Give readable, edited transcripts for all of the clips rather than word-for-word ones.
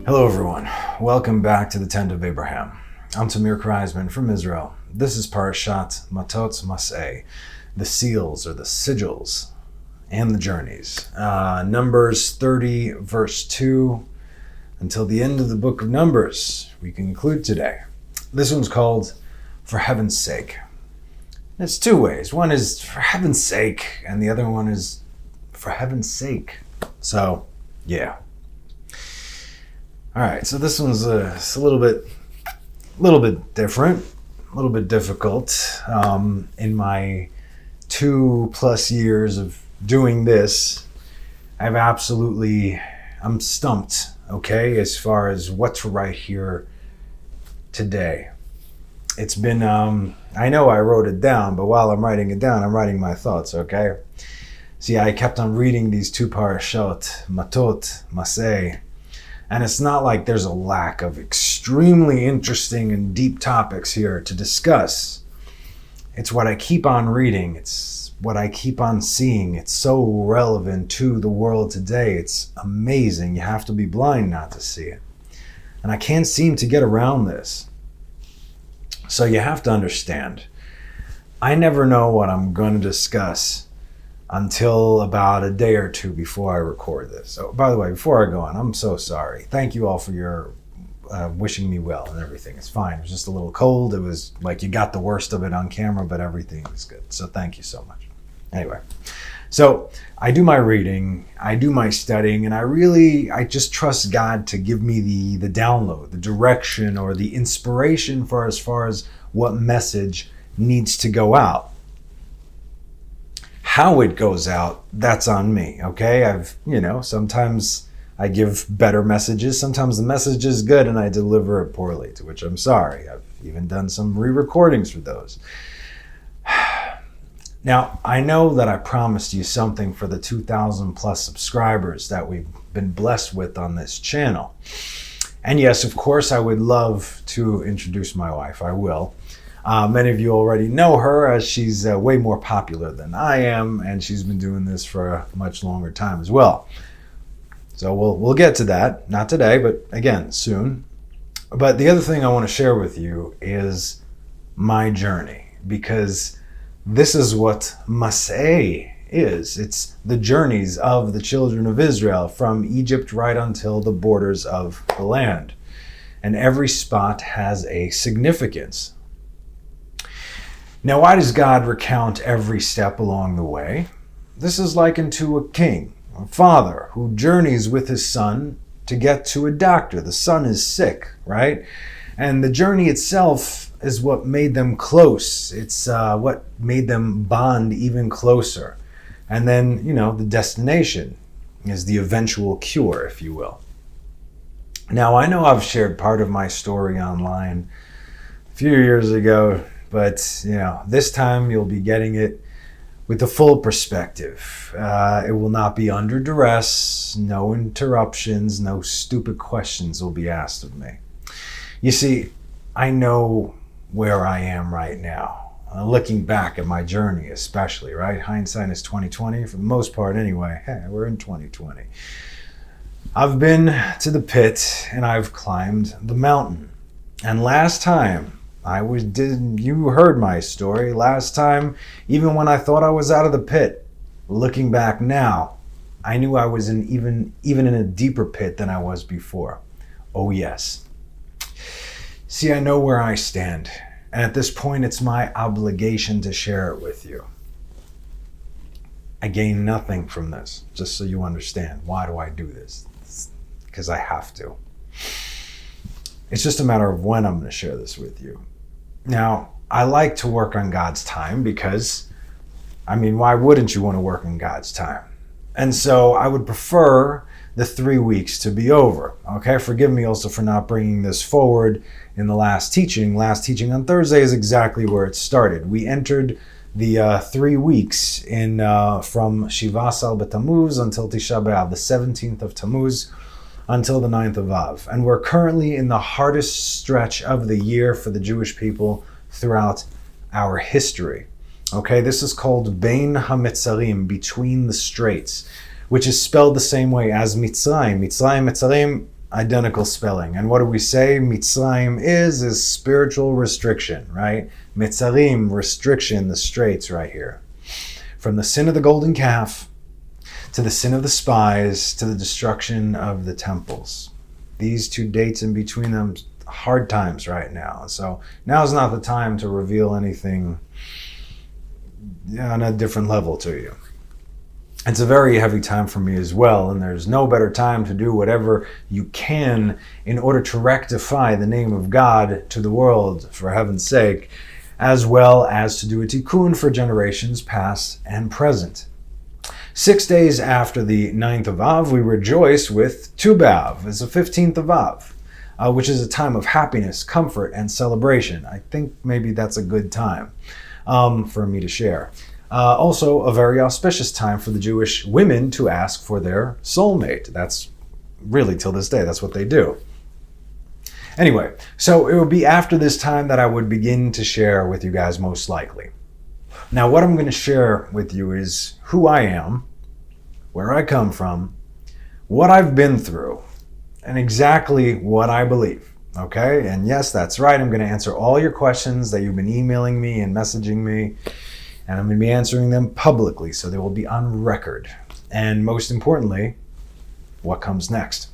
Hello everyone, welcome back to the Tent of Abraham. I'm Tamir Kreisman from Israel. This is Parashat Matot Mas'eh, the seals or the sigils and the journeys. Numbers 30 verse 2 until the end of the book of Numbers we conclude today. This one's called For Heaven's Sake. It's two ways. One is for heaven's sake and the other one is for heaven's sake. So, yeah. All right, so this one's a little bit different, a little bit difficult. In my 2+ years of doing this, I'm stumped, okay, as far as what to write here today. It's been, I know I wrote it down, but while I'm writing it down, I'm writing my thoughts, okay? See, I kept on reading these two parashot, Matot, Mas'eh, and it's not like there's a lack of extremely interesting and deep topics here to discuss. It's what I keep on reading. It's what I keep on seeing. It's so relevant to the world today. It's amazing. You have to be blind not to see it. And I can't seem to get around this. So you have to understand, I never know what I'm going to discuss until about a day or two before I record this. So, by the way, before I go on, I'm so sorry. Thank you all for your wishing me well and everything. It's fine. It was just a little cold. It was like you got the worst of it on camera, but everything was good. So thank you so much. Anyway, so I do my reading, I do my studying, and I just trust God to give me the download, the direction, or the inspiration for as far as what message needs to go out. How it goes out, that's on me, okay? Sometimes I give better messages. Sometimes the message is good and I deliver it poorly, to which I'm sorry. I've even done some re-recordings for those. Now, I know that I promised you something for the 2,000 plus subscribers that we've been blessed with on this channel. And yes, of course, I would love to introduce my wife. I will. Many of you already know her as she's way more popular than I am, and she's been doing this for a much longer time as well. So we'll get to that. Not today, but again, soon. But the other thing I want to share with you is my journey, because this is what Mas'eh is. It's the journeys of the children of Israel from Egypt right until the borders of the land. And every spot has a significance. Now, why does God recount every step along the way? This is likened to a king, a father, who journeys with his son to get to a doctor. The son is sick, right? And the journey itself is what made them close. It's what made them bond even closer. And then, the destination is the eventual cure, if you will. Now, I know I've shared part of my story online a few years ago, but, this time you'll be getting it with the full perspective. It will not be under duress, no interruptions, no stupid questions will be asked of me. You see, I know where I am right now. Looking back at my journey especially, right? Hindsight is 2020 for the most part anyway. Hey, we're in 2020. I've been to the pit and I've climbed the mountain. And last time, you heard my story. Last time, even when I thought I was out of the pit, looking back now, I knew I was even in a deeper pit than I was before. Oh yes. See, I know where I stand. And at this point, it's my obligation to share it with you. I gain nothing from this, just so you understand. Why do I do this? Because I have to. It's just a matter of when I'm going to share this with you. Now, I like to work on God's time because, why wouldn't you want to work on God's time? And so I would prefer the 3 weeks to be over. Okay, forgive me also for not bringing this forward in the last teaching. Last teaching on Thursday is exactly where it started. We entered the 3 weeks from Shivas al B'Tammuz until Tisha B'Av, the 17th of Tammuz, until the 9th of Av. And we're currently in the hardest stretch of the year for the Jewish people throughout our history. Okay, this is called Bein HaMetzarim, between the straits, which is spelled the same way as Mitzrayim. Mitzrayim, Metzarim, identical spelling. And what do we say Mitzrayim is spiritual restriction, right? Metzarim, restriction, the straits right here. From the sin of the golden calf to the sin of the spies to the destruction of the temples. These two dates in between them, hard times right now. So now is not the time to reveal anything on a different level to you. It's a very heavy time for me as well, and there's no better time to do whatever you can in order to rectify the name of God to the world, for heaven's sake, as well as to do a tikkun for generations past and present. 6 days after the 9th of Av, we rejoice with Tu B'Av. It's the 15th of Av, which is a time of happiness, comfort, and celebration. I think maybe that's a good time for me to share. Also, a very auspicious time for the Jewish women to ask for their soulmate. That's really, till this day, that's what they do. Anyway, so it would be after this time that I would begin to share with you guys, most likely. Now, what I'm going to share with you is who I am, where I come from, what I've been through, and exactly what I believe. Okay? And yes, that's right. I'm going to answer all your questions that you've been emailing me and messaging me. And I'm going to be answering them publicly, so they will be on record. And most importantly, what comes next.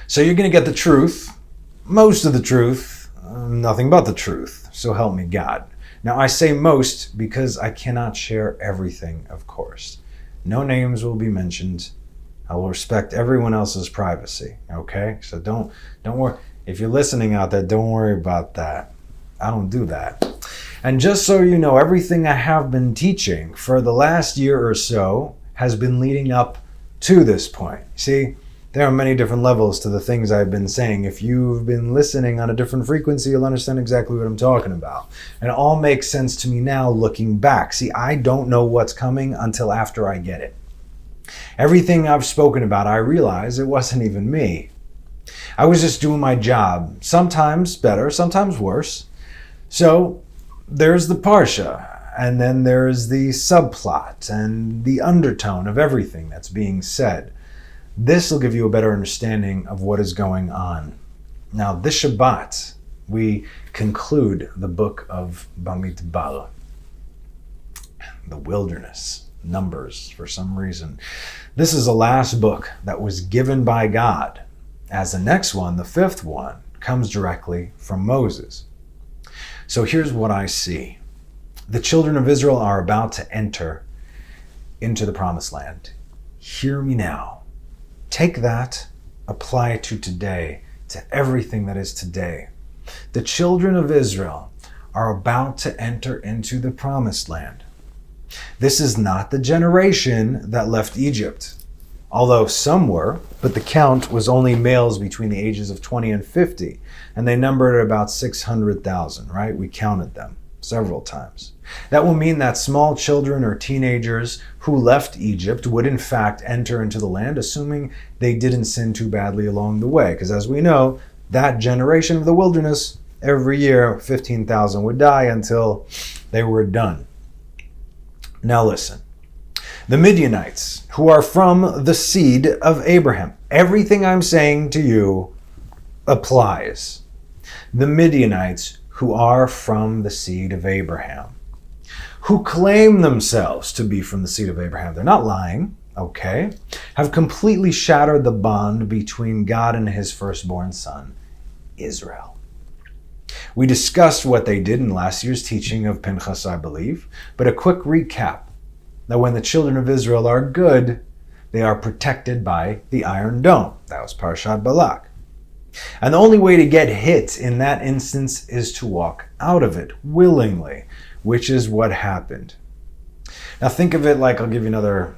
So you're going to get the truth, most of the truth, nothing but the truth. So help me God. Now I say most because I cannot share everything, of course. No names will be mentioned. I will respect everyone else's privacy, okay? So don't worry. If you're listening out there, don't worry about that. I don't do that. And just so you know, everything I have been teaching for the last year or so has been leading up to this point. See, there are many different levels to the things I've been saying. If you've been listening on a different frequency, you'll understand exactly what I'm talking about. And it all makes sense to me now looking back. See, I don't know what's coming until after I get it. Everything I've spoken about, I realize it wasn't even me. I was just doing my job, sometimes better, sometimes worse. So there's the Parsha, and then there's the subplot and the undertone of everything that's being said. This will give you a better understanding of what is going on. Now, this Shabbat, we conclude the book of Bamidbar, the wilderness, Numbers, for some reason. This is the last book that was given by God, as the next one, the fifth one, comes directly from Moses. So here's what I see. The children of Israel are about to enter into the promised land. Hear me now. Take that, apply it to today, to everything that is today. The children of Israel are about to enter into the promised land. This is not the generation that left Egypt, although some were, but the count was only males between the ages of 20 and 50, and they numbered about 600,000, right? We counted them several times. That will mean that small children or teenagers who left Egypt would in fact enter into the land, assuming they didn't sin too badly along the way. Because as we know, that generation of the wilderness, every year 15,000 would die until they were done. Now listen. The Midianites, who are from the seed of Abraham. Everything I'm saying to you applies. The Midianites, who are from the seed of Abraham, who claim themselves to be from the seed of Abraham. They're not lying, okay? Have completely shattered the bond between God and his firstborn son, Israel. We discussed what they did in last year's teaching of Pinchas, I believe, but a quick recap. That when the children of Israel are good, they are protected by the Iron Dome. That was Parashat Balak. And the only way to get hit in that instance is to walk out of it willingly, which is what happened. Now think of it like, I'll give you another,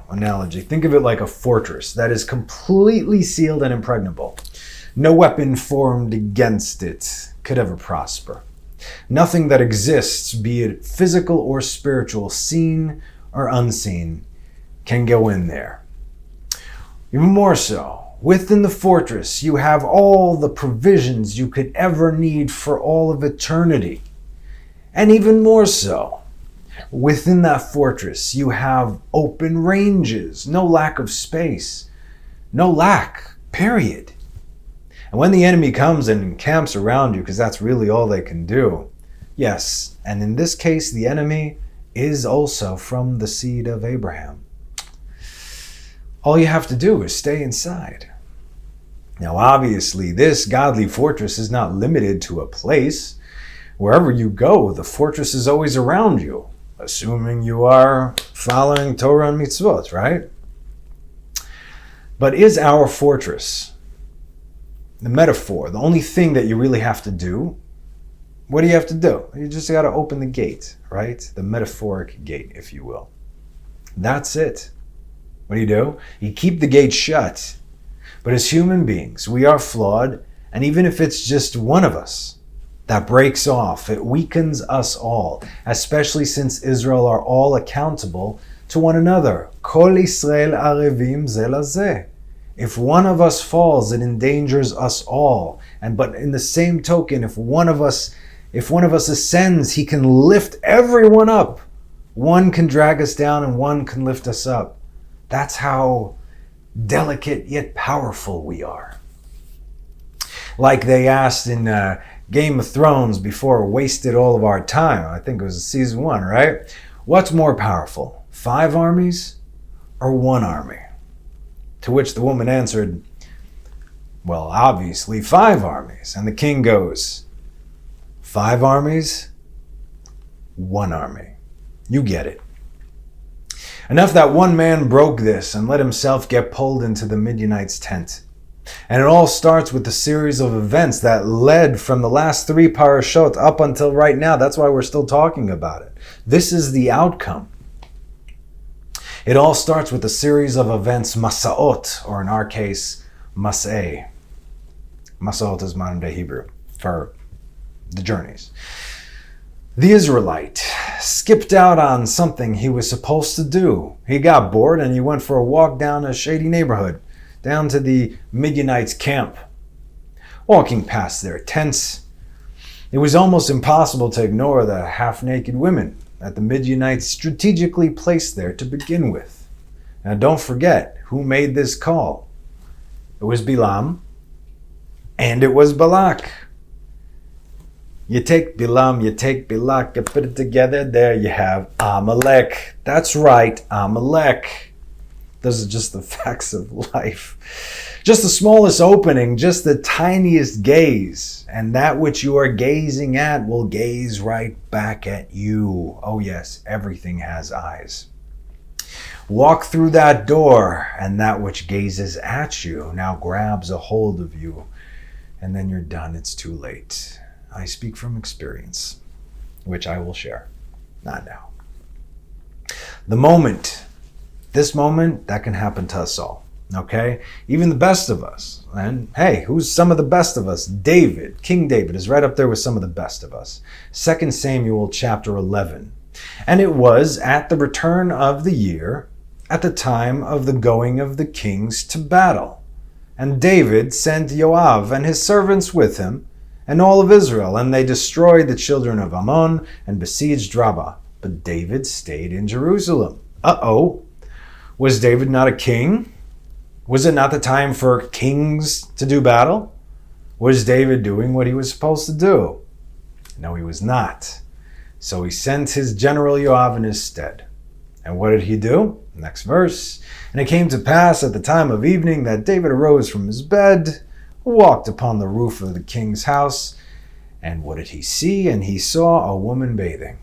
analogy. Think of it like a fortress that is completely sealed and impregnable. No weapon formed against it could ever prosper. Nothing that exists, be it physical or spiritual, seen or unseen, can go in there. Even more so, Within the fortress, you have all the provisions you could ever need for all of eternity. And even more so, within that fortress, you have open ranges, no lack of space, no lack, period. And when the enemy comes and encamps around you, because that's really all they can do, yes, and in this case, the enemy is also from the seed of Abraham. All you have to do is stay inside. Now, obviously, this godly fortress is not limited to a place. Wherever you go, the fortress is always around you, assuming you are following Torah and mitzvot, right? But is our fortress the metaphor, the only thing that you really have to do? What do you have to do? You just got to open the gate, right? The metaphoric gate, if you will. That's it. What do? You keep the gate shut. But as human beings, we are flawed, and even if it's just one of us that breaks off, it weakens us all, especially since Israel are all accountable to one another. Kol Yisrael arevim ze lazeh. If one of us falls, it endangers us all. But in the same token, if one of us ascends, he can lift everyone up. One can drag us down and one can lift us up. That's how delicate yet powerful we are. Like they asked in Game of Thrones before it wasted all of our time. I think it was season 1, right? What's more powerful, 5 armies or 1 army? To which the woman answered, well, obviously 5 armies. And the king goes, 5 armies, 1 army. You get it. Enough that one man broke this and let himself get pulled into the Midianites' tent. And it all starts with the series of events that led from the last 3 parashot up until right now. That's why we're still talking about it. This is the outcome. It all starts with a series of events, Masaot, or in our case, Mas'eh. Masaot is modern day Hebrew for the journeys. The Israelite skipped out on something he was supposed to do. He got bored and he went for a walk down a shady neighborhood, down to the Midianites' camp. Walking past their tents, it was almost impossible to ignore the half-naked women that the Midianites strategically placed there to begin with. Now don't forget who made this call. It was Bilam and it was Balak. You take Bilam, you take Balak, you put it together, there you have Amalek. That's right, Amalek. Those are just the facts of life. Just the smallest opening, just the tiniest gaze, and that which you are gazing at will gaze right back at you. Oh yes, everything has eyes. Walk through that door, and that which gazes at you now grabs a hold of you, and then you're done. It's too late. I speak from experience, which I will share. Not now. This moment, that can happen to us all. Okay? Even the best of us. And hey, who's some of the best of us? David, King David is right up there with some of the best of us. 2 Samuel chapter 11. And it was at the return of the year, at the time of the going of the kings to battle. And David sent Joab and his servants with him, and all of Israel, and they destroyed the children of Ammon and besieged Rabbah. But David stayed in Jerusalem. Was David not a king? Was it not the time for kings to do battle? Was David doing what he was supposed to do? No, he was not. So he sent his general Joab in his stead. And what did he do? Next verse. And it came to pass at the time of evening that David arose from his bed, walked upon the roof of the king's house. And what did he see? And he saw a woman bathing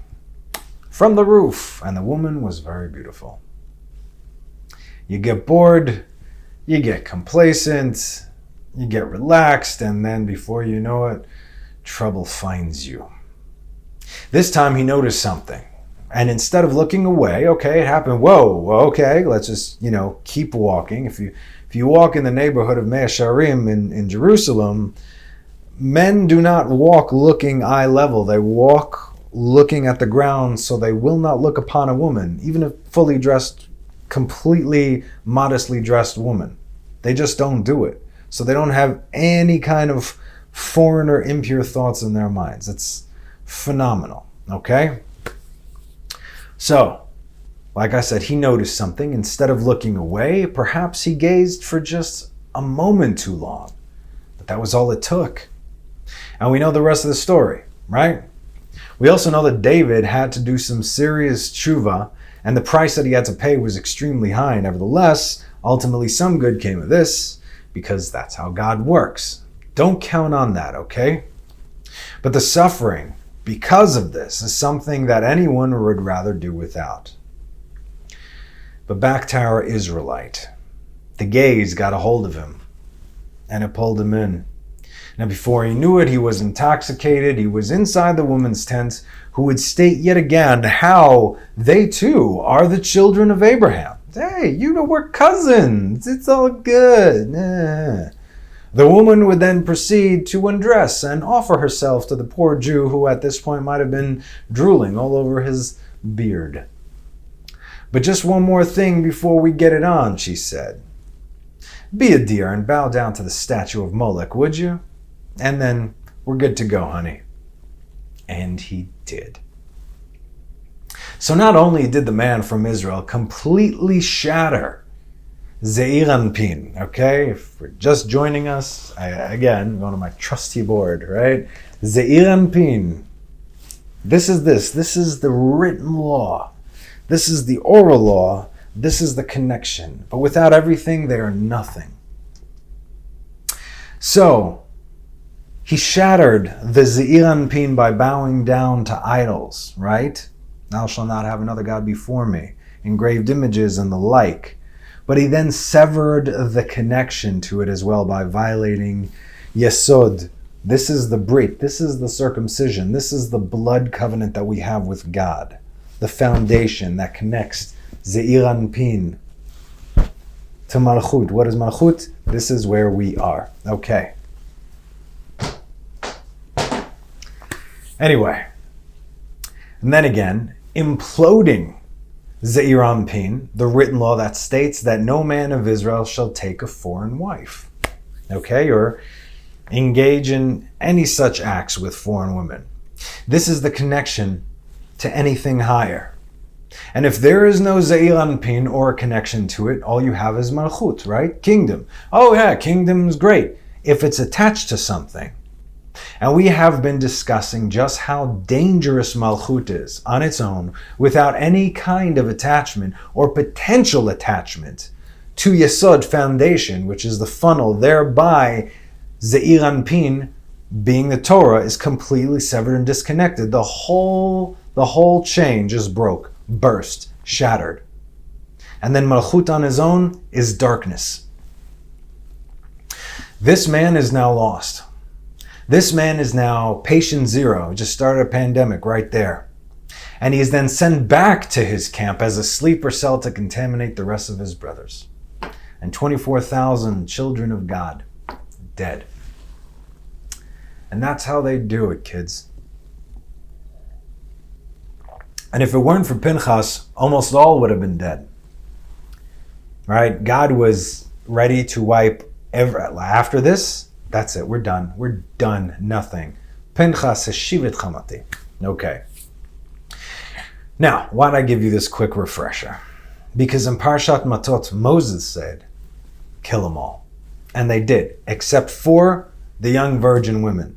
from the roof, and the woman was very beautiful. You get bored, you get complacent, you get relaxed, and then before you know it, trouble finds you. This time he noticed something. And instead of looking away, okay, it happened, whoa, okay, let's just, keep walking. If you walk in the neighborhood of Mea Sharim in Jerusalem, men do not walk looking eye level. They walk looking at the ground, so they will not look upon a woman, even a fully dressed, completely modestly dressed woman. They just don't do it. So they don't have any kind of foreign or impure thoughts in their minds. It's phenomenal, okay? So, like I said, he noticed something. Instead of looking away, perhaps he gazed for just a moment too long. But that was all it took. And we know the rest of the story, right? We also know that David had to do some serious tshuva, and the price that he had to pay was extremely high. Nevertheless, ultimately some good came of this, because that's how God works. Don't count on that, okay? But the suffering because of this is something that anyone would rather do without. But back to our Israelite. The gaze got a hold of him, and it pulled him in. Now before he knew it, he was intoxicated. He was inside the woman's tent, who would state yet again how they too are the children of Abraham. Hey, you know, we're cousins. It's all good. The woman would then proceed to undress and offer herself to the poor Jew, who at this point might have been drooling all over his beard. But just one more thing before we get it on, she said. Be a dear and bow down to the statue of Molech, would you? And then we're good to go, honey. And he did. So not only did the man from Israel completely shatter Zeir Anpin, okay? If we're just joining us, again, going to my trusty board, right? Zeir Anpin. This is the written law. This is the oral law. This is the connection. But without everything, they are nothing. So, he shattered the Zeir Anpin by bowing down to idols, right? Thou shalt not have another God before me, engraved images and the like. But he then severed the connection to it as well by violating Yesod. This is the Brit, this is the circumcision, this is the blood covenant that we have with God. The foundation that connects Zeir Anpin to Malchut. What is Malchut? This is where we are. Okay. Anyway. And then again, imploding Zeir Anpin, the written law that states that no man of Israel shall take a foreign wife. Okay? Or engage in any such acts with foreign women. This is the connection to anything higher. And if there is no Zeir Anpin or a connection to it, all you have is Malchut, right? Kingdom. Oh yeah, kingdom's great if it's attached to something. And we have been discussing just how dangerous Malchut is on its own without any kind of attachment or potential attachment to Yesod foundation, which is the funnel. Thereby, Zeir Anpin, being the Torah, is completely severed and disconnected. The whole chain just broke, burst, shattered. And then Malchut on his own is darkness. This man is now lost. This man is now patient zero. Just started a pandemic right there. And he is then sent back to his camp as a sleeper cell to contaminate the rest of his brothers. And 24,000 children of God dead. And that's how they do it, kids. And if it weren't for Pinchas, almost all would have been dead. Right? God was ready to wipe after this. That's it. We're done. We're done. Nothing. Pinchas heshivit chamati. Okay. Now, why did I give you this quick refresher? Because in Parashat Matot, Moses said, kill them all. And they did, except for the young virgin women.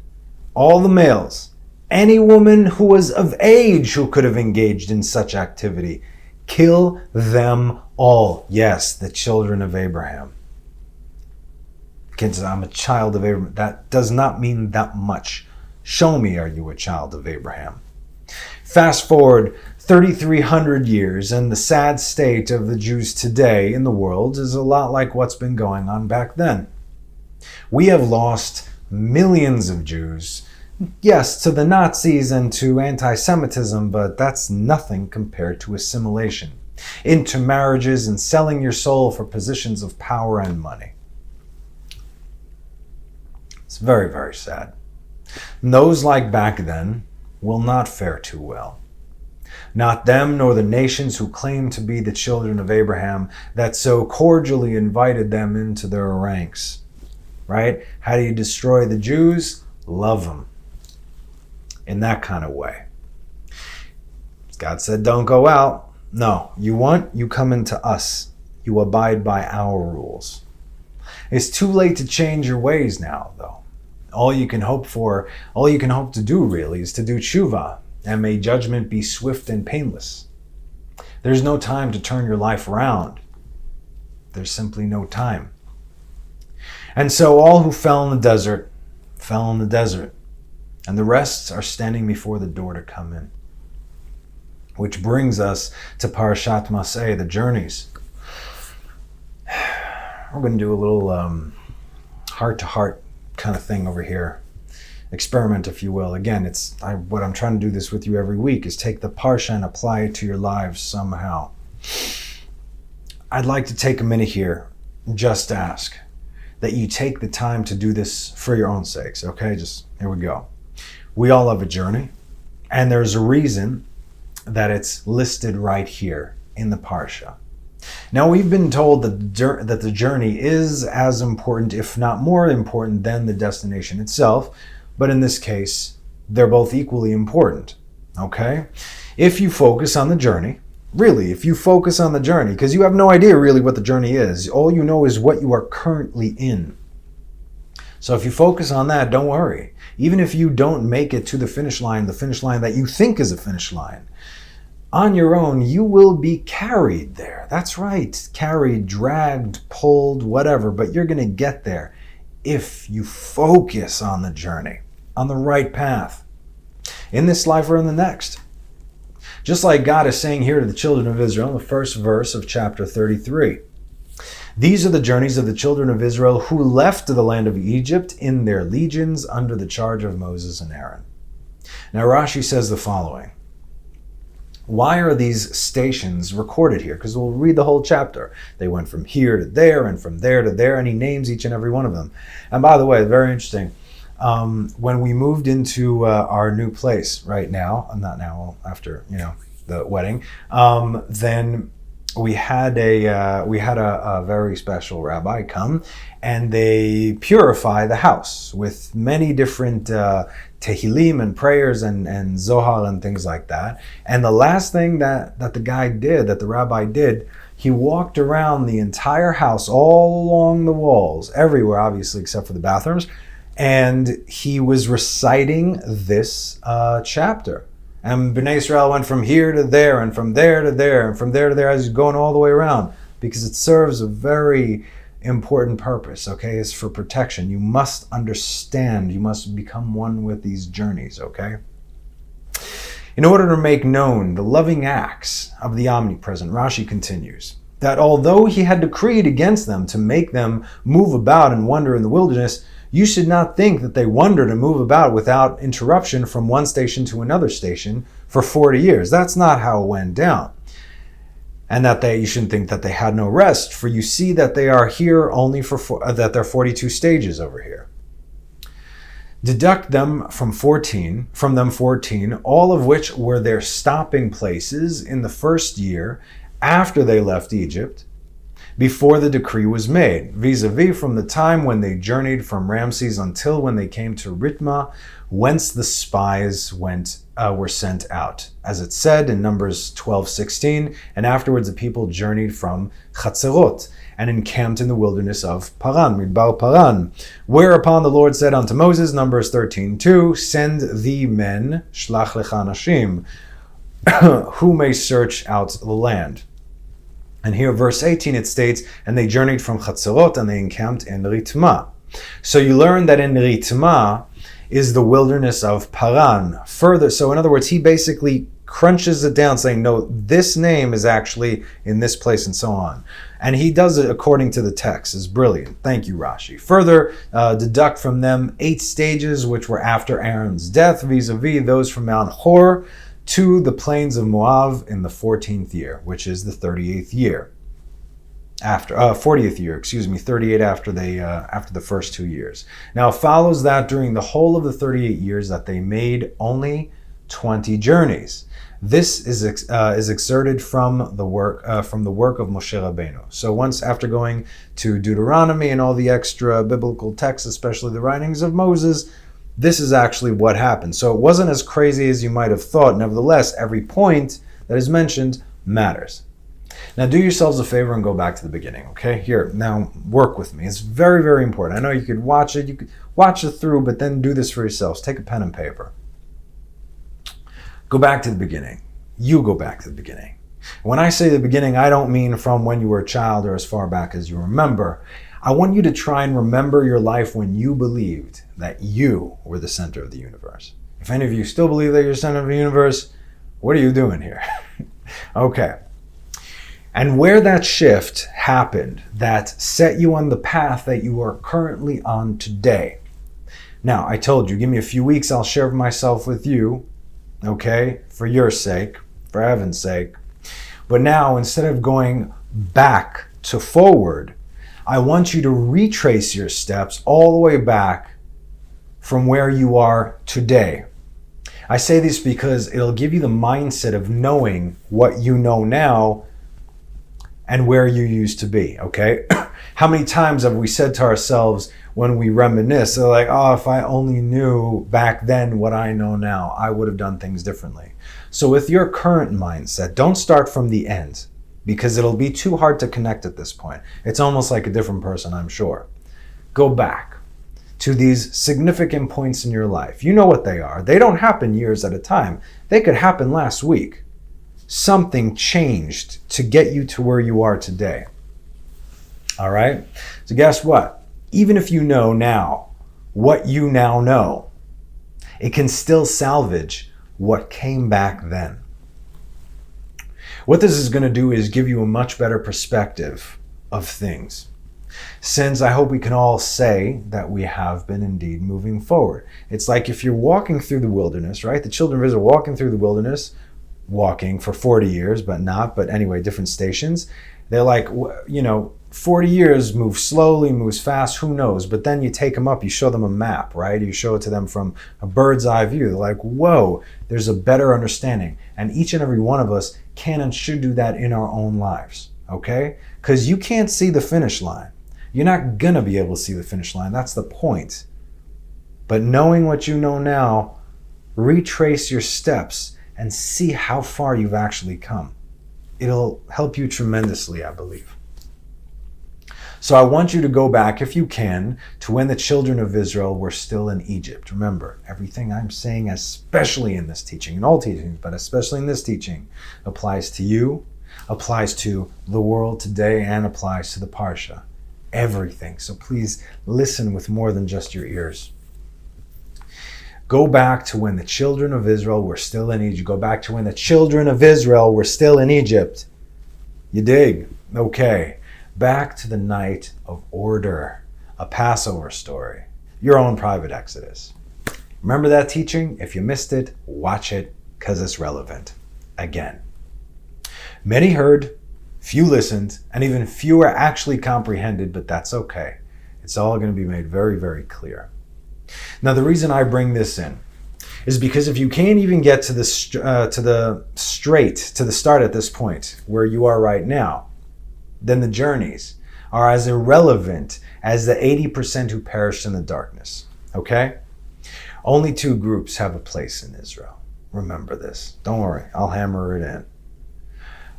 All the males, any woman who was of age who could have engaged in such activity, kill them all. Yes, the children of Abraham. Kids, I'm a child of Abraham. That does not mean that much. Show me, are you a child of Abraham? Fast forward 3,300 years, and the sad state of the Jews today in the world is a lot like what's been going on back then. We have lost millions of Jews, yes, to the Nazis and to anti-Semitism, but that's nothing compared to assimilation, intermarriages, and selling your soul for positions of power and money. It's very, very sad. And those like back then will not fare too well. Not them nor the nations who claim to be the children of Abraham that so cordially invited them into their ranks. Right? How do you destroy the Jews? Love them. In that kind of way. God said, don't go out. No, you come into us. You abide by our rules. It's too late to change your ways now, though. All you can hope to do really is to do tshuva, and may judgment be swift and painless. There's no time to turn your life around. There's simply no time. And so all who fell in the desert, fell in the desert, and the rest are standing before the door to come in. Which brings us to Parashat Matot, the journeys. We're going to do a little heart-to-heart kind of thing over here. Experiment, if you will. Again, what I'm trying to do this with you every week is take the Parsha and apply it to your lives somehow. I'd like to take a minute here, just ask that you take the time to do this for your own sakes, okay? Just, here we go. We all have a journey, and there's a reason that it's listed right here in the Parsha. Now, we've been told that the journey is as important, if not more important, than the destination itself. But in this case, they're both equally important, okay? If you focus on the journey, really, because you have no idea really what the journey is. All you know is what you are currently in. So if you focus on that, don't worry. Even if you don't make it to the finish line that you think is a finish line, on your own, you will be carried there. That's right. Carried, dragged, pulled, whatever. But you're going to get there if you focus on the journey, on the right path, in this life or in the next. Just like God is saying here to the children of Israel in the first verse of chapter 33. These are the journeys of the children of Israel who left the land of Egypt in their legions under the charge of Moses and Aaron. Now Rashi says the following. Why are these stations recorded here? Because we'll read the whole chapter. They went from here to there and from there to there, and he names each and every one of them. And by the way, very interesting. When we moved into our new place right now, not now, after the wedding, then we had a very special rabbi come, and they purify the house with many different tehillim and prayers and zohar and things like that. And the last thing that the rabbi did, he walked around the entire house, all along the walls, everywhere, obviously, except for the bathrooms, and he was reciting this chapter. And Bnei Israel went from here to there, and from there to there, and from there to there, as he's going all the way around, because it serves a very important purpose, okay? It's for protection. You must understand, you must become one with these journeys, okay? In order to make known the loving acts of the omnipresent, Rashi continues, that although he had decreed against them to make them move about and wander in the wilderness, you should not think that they wandered and move about without interruption from one station to another station for 40 years. That's not how it went down. And you shouldn't think that they had no rest, for you see that they are here only that there are 42 stages over here. Deduct them from 14, all of which were their stopping places in the first year after they left Egypt, before the decree was made, vis-a-vis from the time when they journeyed from Ramses until when they came to Ritma, whence the spies were sent out. As it said in Numbers 12:16, and afterwards the people journeyed from Chatzerot and encamped in the wilderness of Paran, Midbar Paran. Whereupon the Lord said unto Moses, Numbers 13:2, send thee men, shlach lecha nashim, who may search out the land. And here, verse 18, it states, and they journeyed from Chatzerot and they encamped in Ritma. So you learn that in Ritma is the wilderness of Paran. Further, so in other words, he basically crunches it down saying, no, this name is actually in this place and so on. And he does it according to the text. It's brilliant. Thank you, Rashi. Further, deduct from them 8 stages which were after Aaron's death, vis-a-vis those from Mount Hor to the plains of Moab in the 14th year, which is the 38th year. 40th year, 38 after the first 2 years. Now it follows that during the whole of the 38 years that they made only 20 journeys. This is exerted from the work of Moshe Rabbeinu. So once after going to Deuteronomy and all the extra biblical texts, especially the writings of Moses, this is actually what happened. So it wasn't as crazy as you might have thought. Nevertheless, every point that is mentioned matters. Now do yourselves a favor and go back to the beginning, okay? Here, now work with me. It's very, very important. I know you could watch it through, but then do this for yourselves. Take a pen and paper. Go back to the beginning. You go back to the beginning. When I say the beginning, I don't mean from when you were a child or as far back as you remember. I want you to try and remember your life when you believed that you were the center of the universe. If any of you still believe that you're the center of the universe, what are you doing here? Okay. And where that shift happened, that set you on the path that you are currently on today. Now, I told you, give me a few weeks, I'll share myself with you. Okay, for your sake, for heaven's sake. But now, instead of going back to forward, I want you to retrace your steps all the way back from where you are today. I say this because it'll give you the mindset of knowing what you know now and where you used to be, okay? How many times have we said to ourselves when we reminisce, they're like, oh, if I only knew back then what I know now, I would have done things differently. So with your current mindset, don't start from the end because it'll be too hard to connect at this point. It's almost like a different person, I'm sure. Go back to these significant points in your life. You know what they are. They don't happen years at a time. They could happen last week. Something changed to get you to where you are today. All right? So guess what? Even if you know now what you now know, it can still salvage what came back then. What this is going to do is give you a much better perspective of things. Since I hope we can all say that we have been indeed moving forward. It's like if you're walking through the wilderness, right? The children of Israel walking through the wilderness, walking for 40 years, but anyway, different stations. They're like, 40 years, moves slowly, moves fast, who knows? But then you take them up, you show them a map, right? You show it to them from a bird's eye view. They're like, whoa, there's a better understanding. And each and every one of us can and should do that in our own lives, okay? Because you can't see the finish line. You're not going to be able to see the finish line. That's the point. But knowing what you know now, retrace your steps and see how far you've actually come. It'll help you tremendously, I believe. So I want you to go back, if you can, to when the children of Israel were still in Egypt. Remember, everything I'm saying, especially in this teaching, in all teachings, but especially in this teaching, applies to you, applies to the world today, and applies to the Parsha. Everything. So please listen with more than just your ears. Go back to when the children of Israel were still in Egypt. Go back to when the children of Israel were still in Egypt. You dig? Okay. Back to the night of order, a Passover story, your own private Exodus. Remember that teaching? If you missed it, watch it because it's relevant. Again, many heard, few listened, and even fewer actually comprehended, but that's okay. It's all going to be made very, very clear. Now, the reason I bring this in is because if you can't even get to the start at this point where you are right now, then the journeys are as irrelevant as the 80% who perished in the darkness. Okay? Only two groups have a place in Israel. Remember this. Don't worry, I'll hammer it in.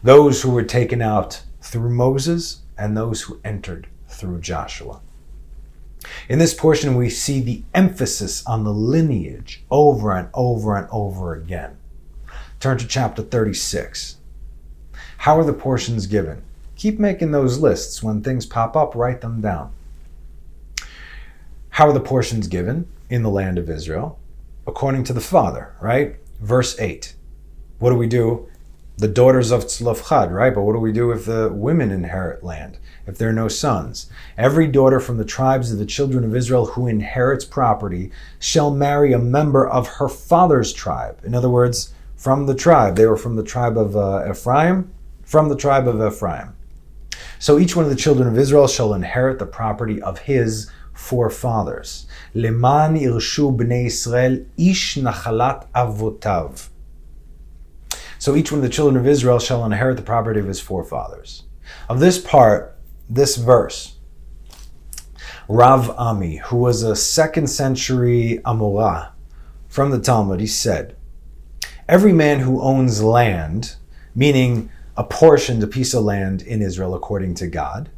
Those who were taken out through Moses and those who entered through Joshua. In this portion, we see the emphasis on the lineage over and over and over again. Turn to chapter 36. How are the portions given? Keep making those lists. When things pop up, write them down. How are the portions given in the land of Israel? According to the father, right? Verse 8. What do we do? The daughters of Tzlofchad, right? But what do we do if the women inherit land? If there are no sons? Every daughter from the tribes of the children of Israel who inherits property shall marry a member of her father's tribe. In other words, from the tribe. They were from the tribe of Ephraim. From the tribe of Ephraim. So each one of the children of Israel shall inherit the property of his forefathers. Leman irshu bnei Israel ish nachalat avotav. So each one of the children of Israel shall inherit the property of his forefathers. Of this part, this verse, Rav Ami, who was a 2nd century Amorah from the Talmud, he said, every man who owns land, meaning a piece of land in Israel according to God,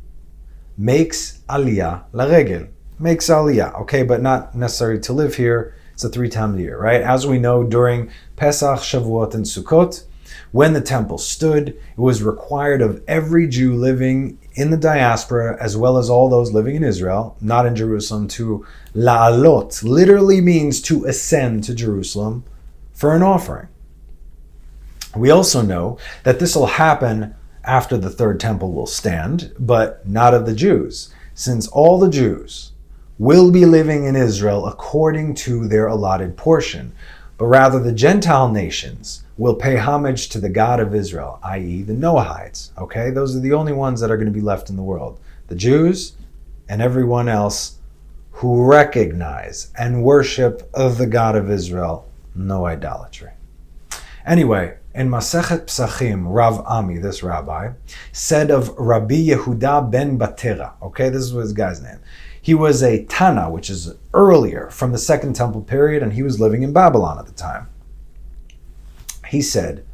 makes aliyah laregel, makes aliyah, okay, but not necessary to live here. It's 3 times a year, right? As we know, during Pesach, Shavuot, and Sukkot, when the temple stood, it was required of every Jew living in the diaspora, as well as all those living in Israel, not in Jerusalem, to la'alot, literally means to ascend to Jerusalem for an offering. We also know that this will happen after the 3rd temple will stand, but not of the Jews, since all the Jews will be living in Israel according to their allotted portion, but rather the Gentile nations will pay homage to the God of Israel, i.e. the Noahites. Okay, those are the only ones that are going to be left in the world. The Jews and everyone else who recognize and worship of the God of Israel, no idolatry. Anyway, in Masechet Psachim, Rav Ami, this rabbi, said of Rabbi Yehuda ben Batera, okay, this is his guy's name. He was a Tana, which is earlier from the 2nd temple period, and he was living in Babylon at the time. He said,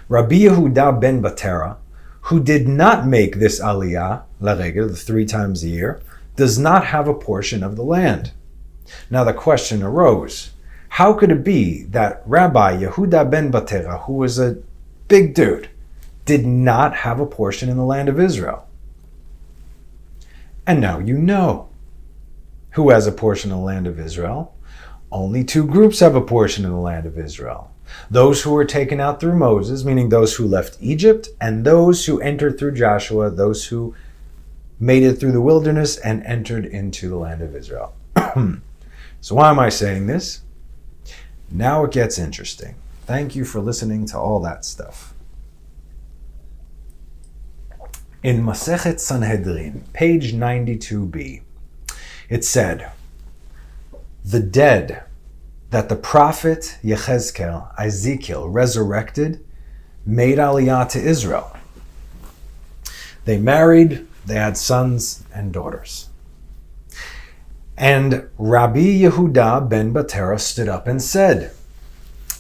Rabbi Yehuda ben Batera, who did not make this aliyah, laregel, the 3 times a year, does not have a portion of the land. Now the question arose, how could it be that Rabbi Yehuda ben Batera, who was a big dude, did not have a portion in the land of Israel? And now you know. Who has a portion in the land of Israel? Only 2 groups have a portion in the land of Israel. Those who were taken out through Moses, meaning those who left Egypt, and those who entered through Joshua, those who made it through the wilderness and entered into the land of Israel. So why am I saying this? Now it gets interesting. Thank you for listening to all that stuff. In Masechet Sanhedrin, page 92b, it said, the dead that the prophet Ezekiel resurrected made aliyah to Israel. They married, they had sons and daughters. And Rabbi Yehuda ben Batera stood up and said,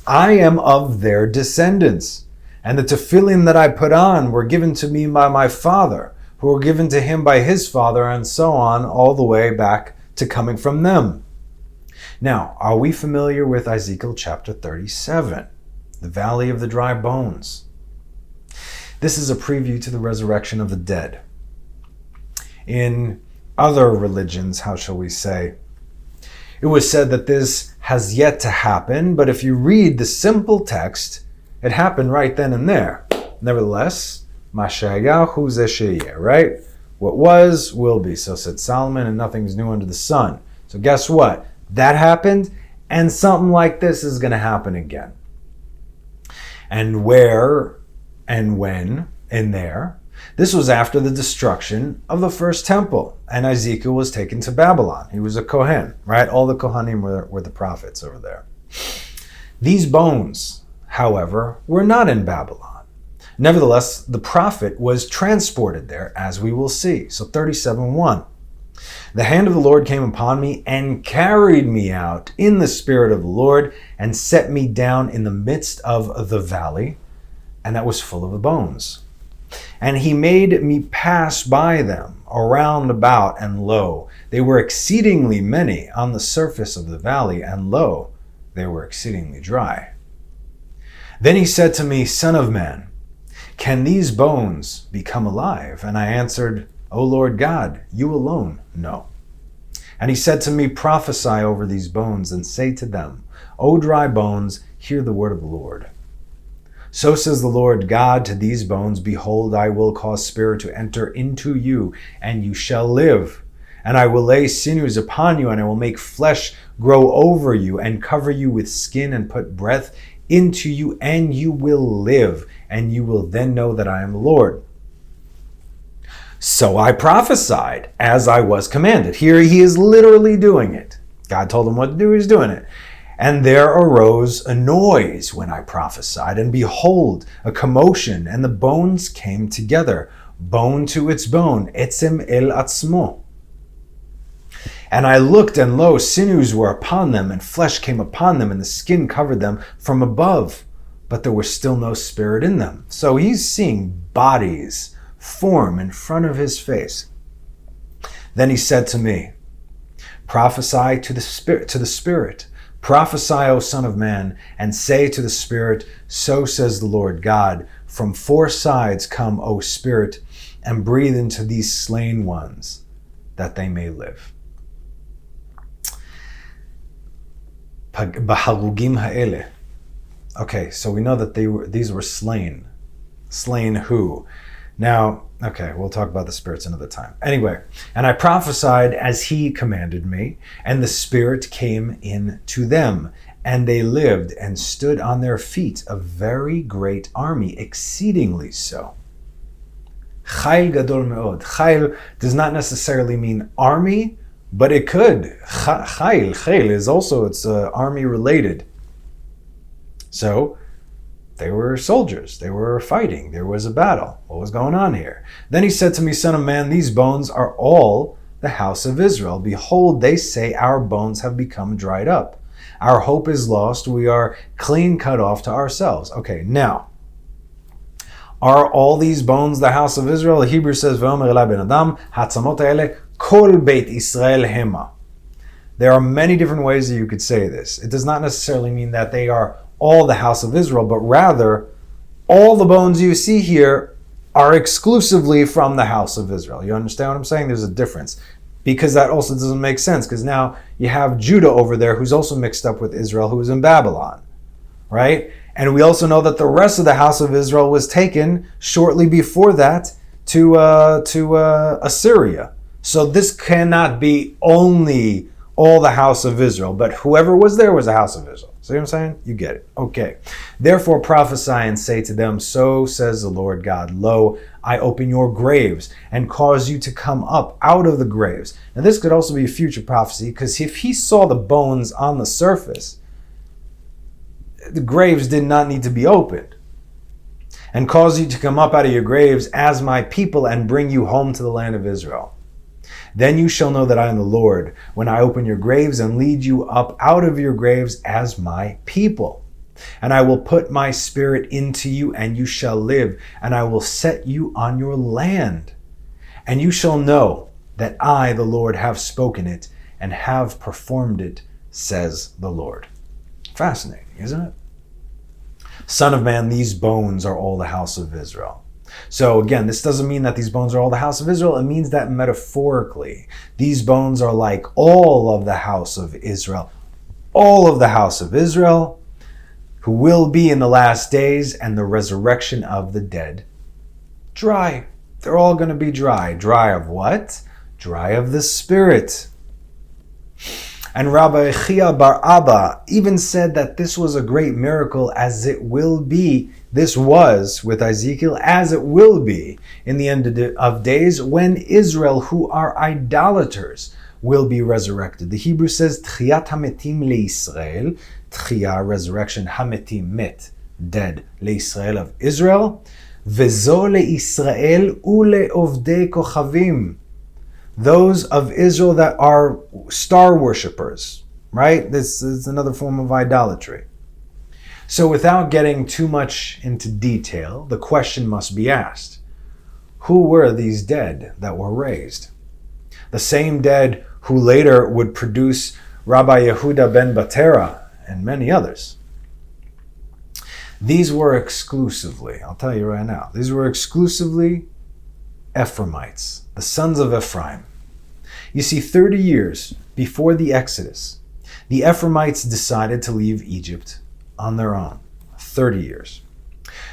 I am of their descendants, and the tefillin that I put on were given to me by my father, who were given to him by his father, and so on, all the way back to coming from them. Now, are we familiar with Ezekiel chapter 37, the valley of the dry bones? This is a preview to the resurrection of the dead. In other religions, how shall we say, it was said that this has yet to happen, but if you read the simple text, it happened right then and there. Nevertheless, Mashayahu zesheyeh, right? What was, will be. So said Solomon, and nothing's new under the sun. So guess what? That happened, and something like this is going to happen again. And where and when in there? This was after the destruction of the first temple, and Ezekiel was taken to Babylon. He was a Kohen, right? All the Kohanim were the prophets over there. These bones, however, were not in Babylon. Nevertheless, the prophet was transported there, as we will see. So 37:1. The hand of the Lord came upon me and carried me out in the spirit of the Lord and set me down in the midst of the valley, and that was full of the bones. And he made me pass by them around about, and lo, they were exceedingly many on the surface of the valley, and lo, they were exceedingly dry. Then he said to me, Son of man, can these bones become alive? And I answered, O Lord God, you alone know. And he said to me, prophesy over these bones and say to them, O dry bones, hear the word of the Lord. So says the Lord God to these bones, behold, I will cause spirit to enter into you, and you shall live. And I will lay sinews upon you, and I will make flesh grow over you, and cover you with skin, and put breath into you, and you will live, and you will then know that I am the Lord. So I prophesied as I was commanded. Here he is literally doing it. God told him what to do, he's doing it. And there arose a noise when I prophesied, and behold, a commotion, and the bones came together, bone to its bone, etzem el atzmo. And I looked, and lo, sinews were upon them, and flesh came upon them, and the skin covered them from above, but there was still no spirit in them. So he's seeing bodies form in front of his face. Then he said to me, prophesy to the spirit. Prophesy, O Son of Man, and say to the Spirit, so says the Lord God, from 4 sides come, O Spirit, and breathe into these slain ones, that they may live. Baharugim ha'ele. Okay, so we know that these were slain. Slain who? Now, okay, we'll talk about the spirits another time. Anyway, and I prophesied as he commanded me, and the Spirit came in to them, and they lived and stood on their feet, a very great army, exceedingly so. Chayil gadol me'od. Chayil does not necessarily mean army, but it could. Chayil is also, it's army related. So, they were soldiers. They were fighting. There was a battle. What was going on here? Then he said to me, Son of man, these bones are all the house of Israel. Behold, they say, our bones have become dried up. Our hope is lost. We are clean cut off to ourselves. Okay, now, are all these bones the house of Israel? The Hebrew says, V'omer elai ben adam, hatzamot ha'ele, kol beit Israel hema. There are many different ways that you could say this. It does not necessarily mean that they are all the house of Israel, but rather all the bones you see here are exclusively from the house of Israel. You understand what I'm saying? There's a difference, because that also doesn't make sense, because now you have Judah over there who's also mixed up with Israel, who is in Babylon, right? And we also know that the rest of the house of Israel was taken shortly before that to Assyria. So this cannot be only all the house of Israel, but whoever was there was the house of Israel. See what I'm saying? You get it. Okay. Therefore prophesy and say to them, so says the Lord God, lo, I open your graves and cause you to come up out of the graves. Now this could also be a future prophecy, because if he saw the bones on the surface, the graves did not need to be opened. And cause you to come up out of your graves as my people and bring you home to the land of Israel. Then you shall know that I am the Lord, when I open your graves and lead you up out of your graves as my people. And I will put my spirit into you, and you shall live, and I will set you on your land. And you shall know that I, the Lord, have spoken it, and have performed it, says the Lord. Fascinating, isn't it? Son of man, these bones are all the house of Israel. So again, this doesn't mean that these bones are all the house of Israel. It means that metaphorically, these bones are like all of the house of Israel. All of the house of Israel, who will be in the last days, and the resurrection of the dead. Dry. They're all going to be dry. Dry of what? Dry of the Spirit. And Rabbi Chia bar Abba even said that this was a great miracle, as it will be. This was with Ezekiel, as it will be in the end of days, when Israel, who are idolaters, will be resurrected. The Hebrew says, Tchiyat hametim leIsrael, Tchiyah, resurrection, hametim, met, dead, leIsrael, of Israel, vezo leIsrael uleovdei kochavim, those of Israel that are star worshippers, right? This is another form of idolatry. So without getting too much into detail, the question must be asked, who were these dead that were raised? The same dead who later would produce Rabbi Yehuda ben Batera and many others. These were exclusively, I'll tell you right now, these were exclusively Ephraimites, the sons of Ephraim. You see, 30 years before the Exodus, the Ephraimites decided to leave Egypt on their own. 30 years.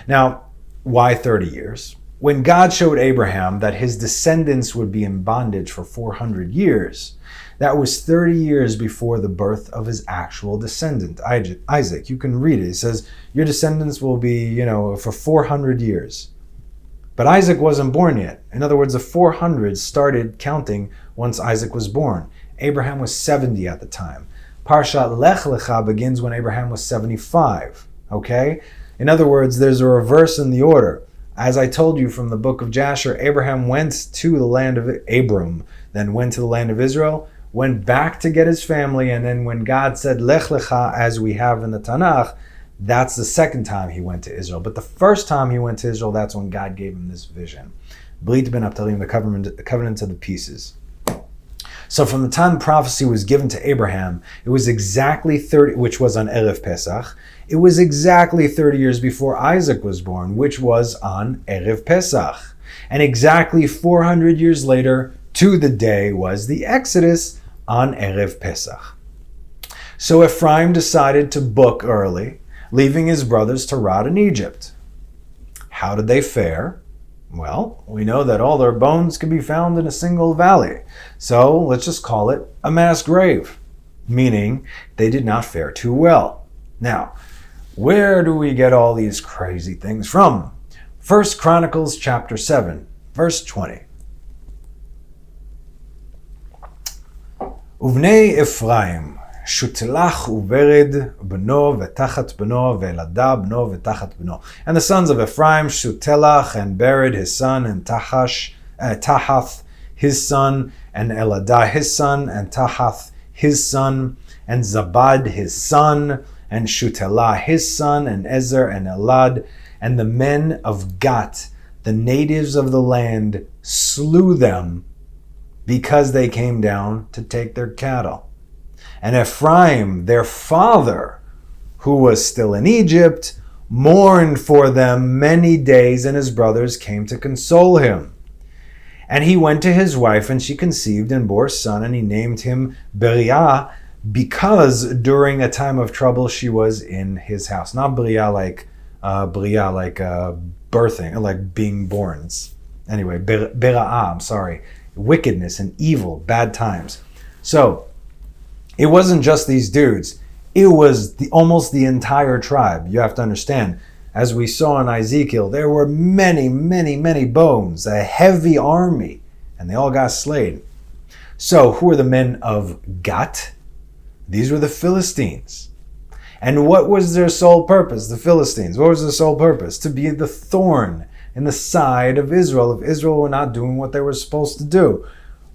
Now, why 30 years? When God showed Abraham that his descendants would be in bondage for 400 years, that was 30 years before the birth of his actual descendant, Isaac. You can read it. It says, your descendants will be, for 400 years. But Isaac wasn't born yet. In other words, the 400s started counting once Isaac was born. Abraham was 70 at the time. Parashat Lech Lecha begins when Abraham was 75. Okay? In other words, there's a reverse in the order. As I told you from the book of Jasher, Abraham went to the land of Abram, then went to the land of Israel, went back to get his family, and then when God said Lech Lecha, as we have in the Tanakh, that's the second time he went to Israel. But the first time he went to Israel, that's when God gave him this vision. Brit ben Abtalim, the covenant of the pieces. So from the time prophecy was given to Abraham, it was exactly 30, which was on Erev Pesach. It was exactly 30 years before Isaac was born, which was on Erev Pesach. And exactly 400 years later, to the day, was the Exodus on Erev Pesach. So Ephraim decided to book early, leaving his brothers to rot in Egypt. How did they fare? Well, we know that all their bones could be found in a single valley. So let's just call it a mass grave, meaning they did not fare too well. Now, where do we get all these crazy things from? 1 Chronicles chapter 7, verse 20. Uvnei Ephraim, Shutelach uvered bno v'tachat bno ve'elada bno v'tachat bno. And the sons of Ephraim, Shutelach and Bered his son, and Tahath his son, and Eladah his son, and Tahath his son, and Zabad his son, and Shutelah his son, and Ezer and Elad. And the men of Gat, the natives of the land, slew them because they came down to take their cattle. And Ephraim, their father, who was still in Egypt, mourned for them many days, and his brothers came to console him. And he went to his wife, and she conceived and bore a son, and he named him Beriah, because during a time of trouble she was in his house. Not Beriah like birthing, like being born. Anyway, Bera'ah, I'm sorry. Wickedness and evil, bad times. So, it wasn't just these dudes. It was almost the entire tribe. You have to understand, as we saw in Ezekiel, there were many, many, many bones, a heavy army, and they all got slain. So, who are the men of Gat? These were the Philistines. And what was their sole purpose, the Philistines? What was their sole purpose? To be the thorn in the side of Israel, if Israel were not doing what they were supposed to do.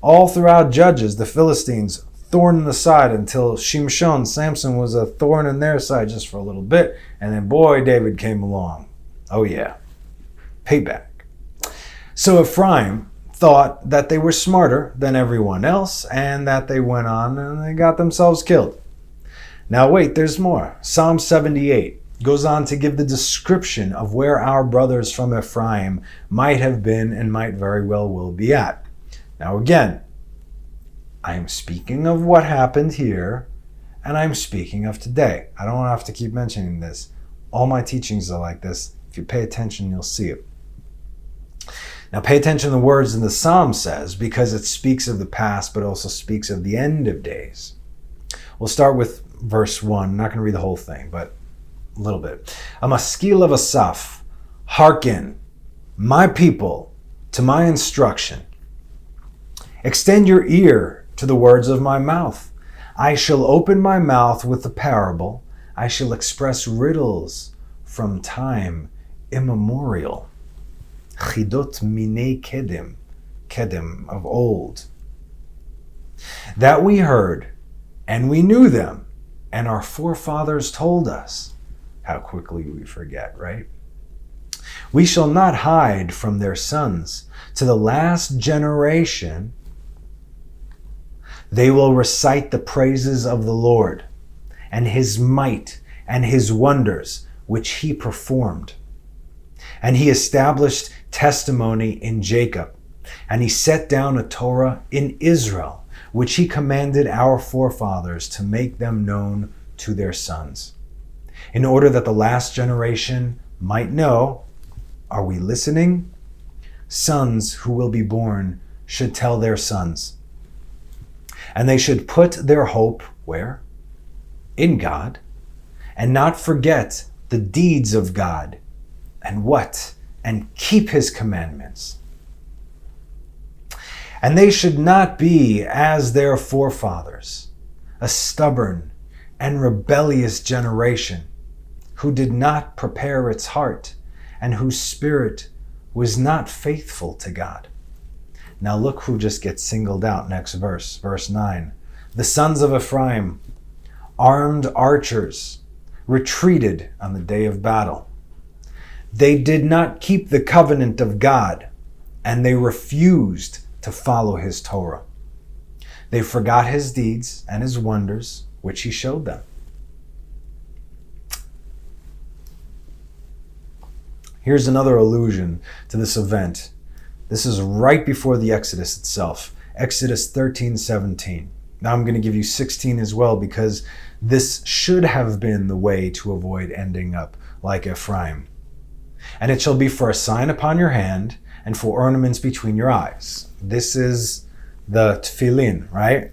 All throughout Judges, the Philistines, thorn in the side, until Shimshon, Samson, was a thorn in their side just for a little bit, and then boy, David came along. Oh yeah, payback. So Ephraim thought that they were smarter than everyone else, and that they went on and they got themselves killed. Now wait, there's more. Psalm 78 goes on to give the description of where our brothers from Ephraim might have been and might very well will be at. Now again, I am speaking of what happened here, and I'm speaking of today. I don't have to keep mentioning this. All my teachings are like this. If you pay attention, you'll see it. Now pay attention to the words in the Psalm says, because it speaks of the past, but also speaks of the end of days. We'll start with verse 1. I'm not going to read the whole thing, but a little bit. A maskil of Asaph, hearken, my people, to my instruction. Extend your ear to the words of my mouth. I shall open my mouth with the parable. I shall express riddles from time immemorial. Chidot minei kedem of old. That we heard, and we knew them, and our forefathers told us. How quickly we forget, right? We shall not hide from their sons. To the last generation, they will recite the praises of the Lord, and his might, and his wonders, which he performed. And he established testimony in Jacob, and he set down a Torah in Israel, which he commanded our forefathers to make them known to their sons, in order that the last generation might know, are we listening? Sons who will be born should tell their sons. And they should put their hope where? In God, and not forget the deeds of God, and what and keep his commandments. And they should not be as their forefathers, a stubborn and rebellious generation, who did not prepare its heart, and whose spirit was not faithful to God. Now look who just gets singled out next verse, verse 9. The sons of Ephraim, armed archers, retreated on the day of battle. They did not keep the covenant of God, and they refused to follow his Torah. They forgot his deeds and his wonders, which he showed them. Here's another allusion to this event. This is right before the Exodus itself. Exodus 13:17. Now I'm going to give you 16 as well, because this should have been the way to avoid ending up like Ephraim. And it shall be for a sign upon your hand and for ornaments between your eyes. This is the tefillin, right?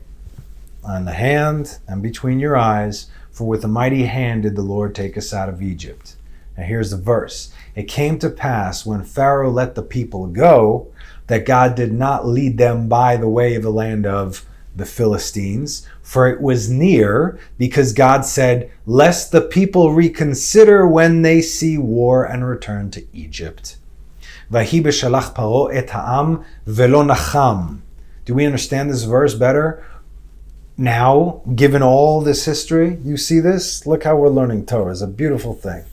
On the hand and between your eyes. For with a mighty hand did the Lord take us out of Egypt. Now here's the verse. It came to pass when Pharaoh let the people go that God did not lead them by the way of the land of the Philistines, for it was near, because God said, lest the people reconsider when they see war and return to Egypt. Vahi b'shalach paro et ha'am velo nacham. Do we understand this verse better? Now, given all this history, you see this? Look how we're learning Torah. It's a beautiful thing.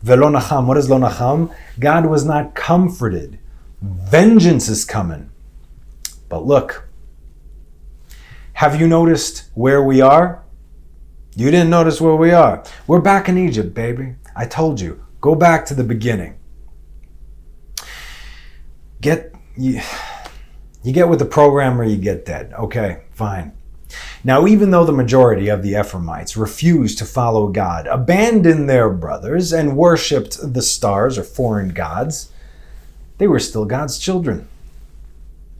Velo nacham. What is lo nacham? God was not comforted. Vengeance is coming. But look, have you noticed where we are? You didn't notice where we are. We're back in Egypt, baby. I told you. Go back to the beginning. You get with the program or you get dead. Okay, fine. Now, even though the majority of the Ephraimites refused to follow God, abandoned their brothers, and worshipped the stars or foreign gods, they were still God's children.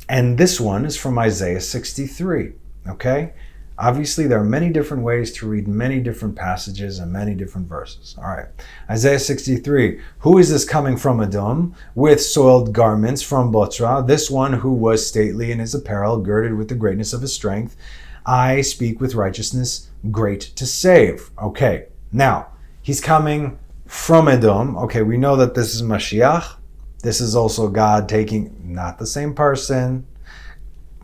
And this one is from Isaiah 63. Okay? Obviously, there are many different ways to read many different passages and many different verses. All right. Isaiah 63. Who is this coming from Edom with soiled garments from Botzra? This one who was stately in his apparel, girded with the greatness of his strength. I speak with righteousness, great to save. Okay. Now, he's coming from Edom. Okay, we know that this is Mashiach. This is also God taking, not the same person,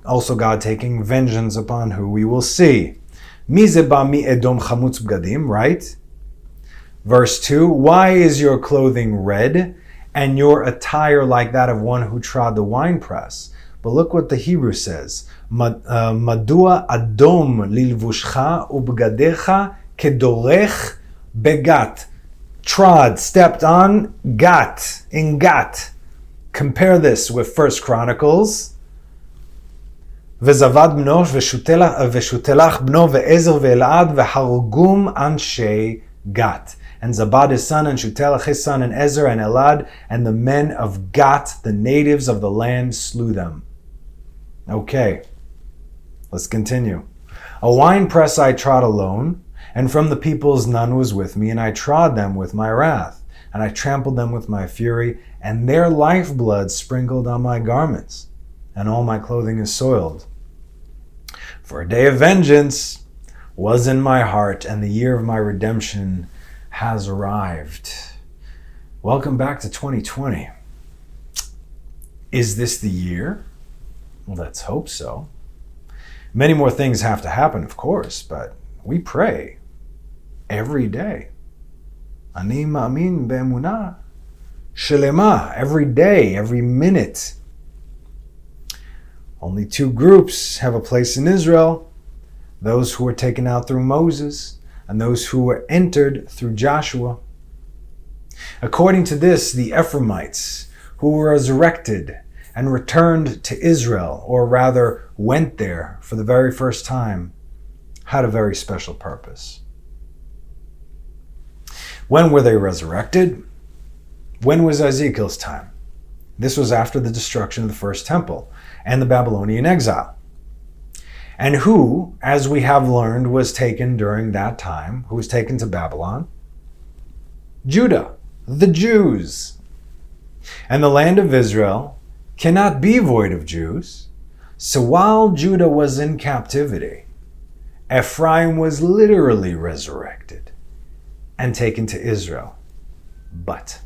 also God taking vengeance upon who we will see. Mi zeba mi Edom chamutz bgadim, right? Verse 2, why is your clothing red and your attire like that of one who trod the winepress? But look what the Hebrew says. Madua adom lilvushcha ubgadecha kedorech begat. Trod, stepped on, gat, in gat. Compare this with 1 Chronicles. וזבד בנו ושותלח בנו ועזר ואלעד והרגום אנשי Gat. And Zabad his son, and Shutelach his son, and Ezer and Elad, and the men of Gat, the natives of the land, slew them. Okay, let's continue. A winepress I trod alone, and from the peoples none was with me, and I trod them with my wrath, and I trampled them with my fury, and their lifeblood sprinkled on my garments, and all my clothing is soiled. For a day of vengeance was in my heart, and the year of my redemption has arrived. Welcome back to 2020. Is this the year? Well, let's hope so. Many more things have to happen, of course, but we pray every day. Ani ma'amin be'emunah shelema, every day, every minute. Only two groups have a place in Israel: those who were taken out through Moses and those who were entered through Joshua. According to this, the Ephraimites, who were resurrected and returned to Israel, or rather went there for the very first time, had a very special purpose. When were they resurrected? When was Ezekiel's time? This was after the destruction of the first temple and the Babylonian exile. And who, as we have learned, was taken during that time? Who was taken to Babylon? Judah, the Jews. And the land of Israel cannot be void of Jews. So while Judah was in captivity, Ephraim was literally resurrected and taken to Israel. But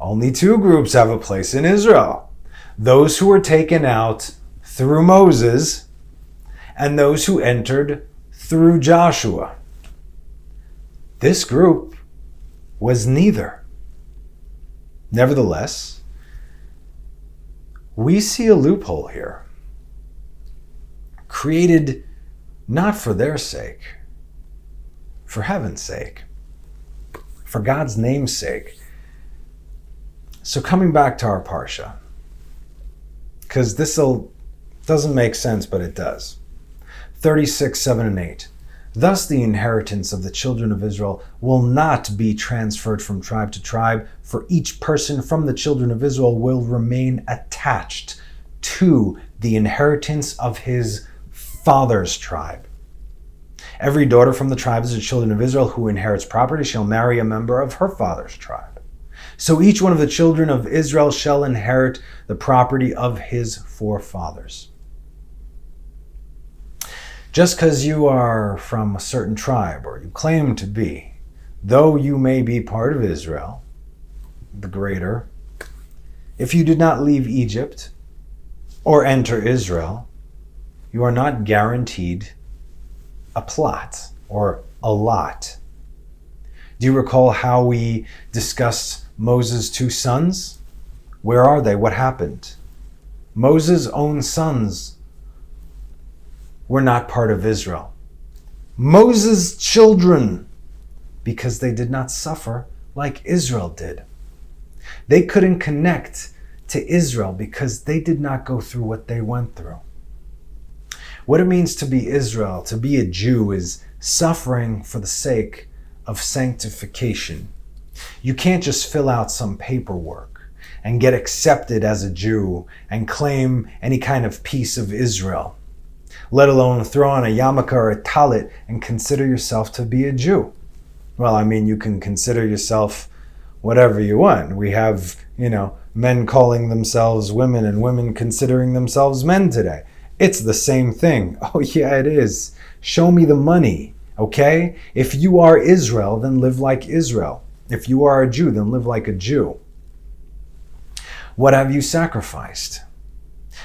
only two groups have a place in Israel: those who were taken out through Moses and those who entered through Joshua. This group was neither. Nevertheless, we see a loophole here, created not for their sake, for heaven's sake, for God's name's sake. So coming back to our Parsha, because this doesn't make sense, but it does. 36, 7 and 8. Thus the inheritance of the children of Israel will not be transferred from tribe to tribe, for each person from the children of Israel will remain attached to the inheritance of his father's tribe. Every daughter from the tribes of the children of Israel who inherits property shall marry a member of her father's tribe. So each one of the children of Israel shall inherit the property of his forefathers. Just because you are from a certain tribe, or you claim to be, though you may be part of Israel, the greater, if you did not leave Egypt or enter Israel, you are not guaranteed a plot or a lot. Do you recall how we discussed Moses' two sons? Where are they? What happened? Moses' own sons were not part of Israel. Moses' children, because they did not suffer like Israel did. They couldn't connect to Israel because they did not go through what they went through. What it means to be Israel, to be a Jew, is suffering for the sake of sanctification. You can't just fill out some paperwork and get accepted as a Jew and claim any kind of piece of Israel, let alone throw on a yarmulke or a talit and consider yourself to be a Jew. Well, I mean, you can consider yourself whatever you want. We have, men calling themselves women and women considering themselves men today. It's the same thing. Oh yeah, it is. Show me the money, okay? If you are Israel, then live like Israel. If you are a Jew, then live like a Jew. What have you sacrificed?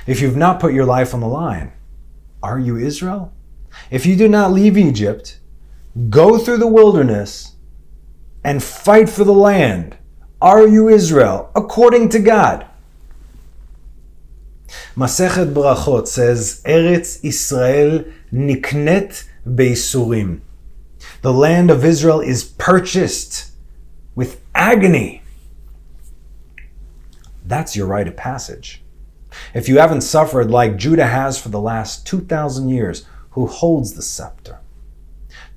If you've not put your life on the line, are you Israel? If you did not leave Egypt, go through the wilderness, and fight for the land, are you Israel according to God? Masechet Brachot says, Eretz Israel niknet beisurim. The land of Israel is purchased with agony. That's your rite of passage. If you haven't suffered like Judah has for the last 2,000 years, who holds the scepter?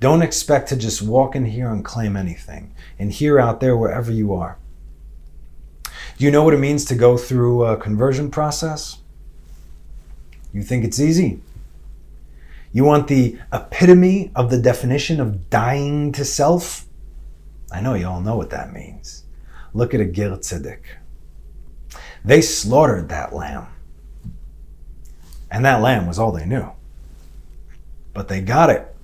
Don't expect to just walk in here and claim anything, in here, out there, wherever you are. Do you know what it means to go through a conversion process? You think it's easy? You want the epitome of the definition of dying to self? I know you all know what that means. Look at a Ger Tzedek. They slaughtered that lamb. And that lamb was all they knew. But they got it.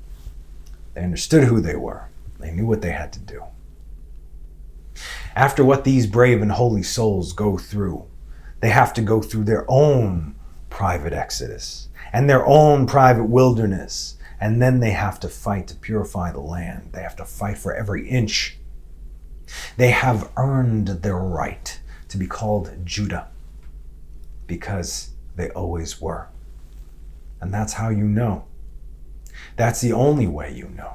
They understood who they were. They knew what they had to do. After what these brave and holy souls go through, they have to go through their own private exodus and their own private wilderness. And then they have to fight to purify the land. They have to fight for every inch. They have earned their right to be called Judah because they always were. And that's how you know. That's the only way you know.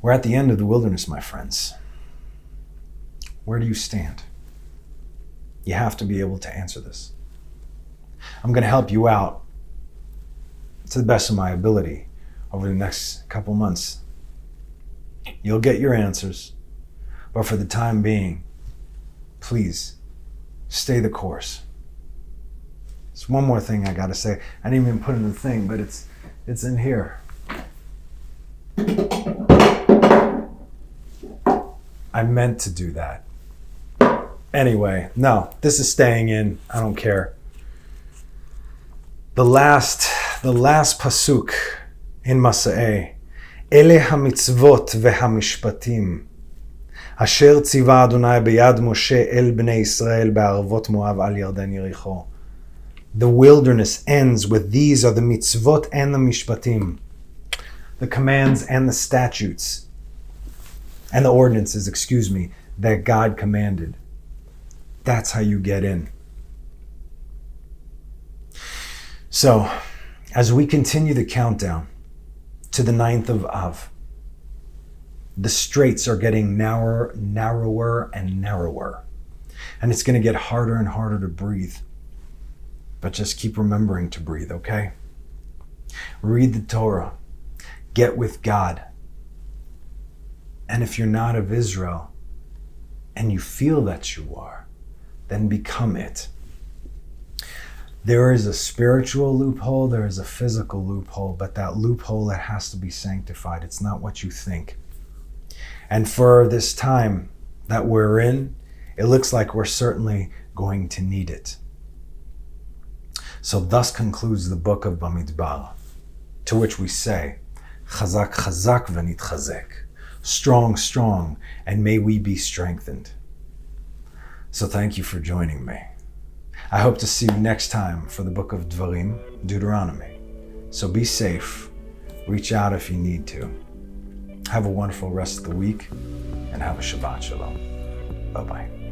We're at the end of the wilderness, my friends. Where do you stand? You have to be able to answer this. I'm going to help you out to the best of my ability over the next couple months. You'll get your answers, but for the time being, please stay the course. There's one more thing I got to say. I didn't even put in the thing, but it's in here. I meant to do that. Anyway, no, this is staying in. I don't care. The last pasuk in Masa'eh. Ele hamitzvot vehamishpatim. Asher tziva Adonai beyad Moshe el bnei Israel be'arvot Moav al Yarden Yericho. The wilderness ends with these are the mitzvot and the mishpatim. The commands and the statutes. And the ordinances, that God commanded. That's how you get in. So, as we continue the countdown to the 9th of Av, the straits are getting narrower and narrower. And it's going to get harder and harder to breathe. But just keep remembering to breathe, okay? Read the Torah. Get with God. And if you're not of Israel, and you feel that you are, then become it. There is a spiritual loophole, there is a physical loophole, but that loophole, it has to be sanctified. It's not what you think. And for this time that we're in, it looks like we're certainly going to need it. So thus concludes the book of Bamidbar, to which we say, Chazak, chazak v'nitchazek. Strong, strong, and may we be strengthened. So thank you for joining me. I hope to see you next time for the book of Dvarim, Deuteronomy. So be safe. Reach out if you need to. Have a wonderful rest of the week, and have a Shabbat Shalom. Bye-bye.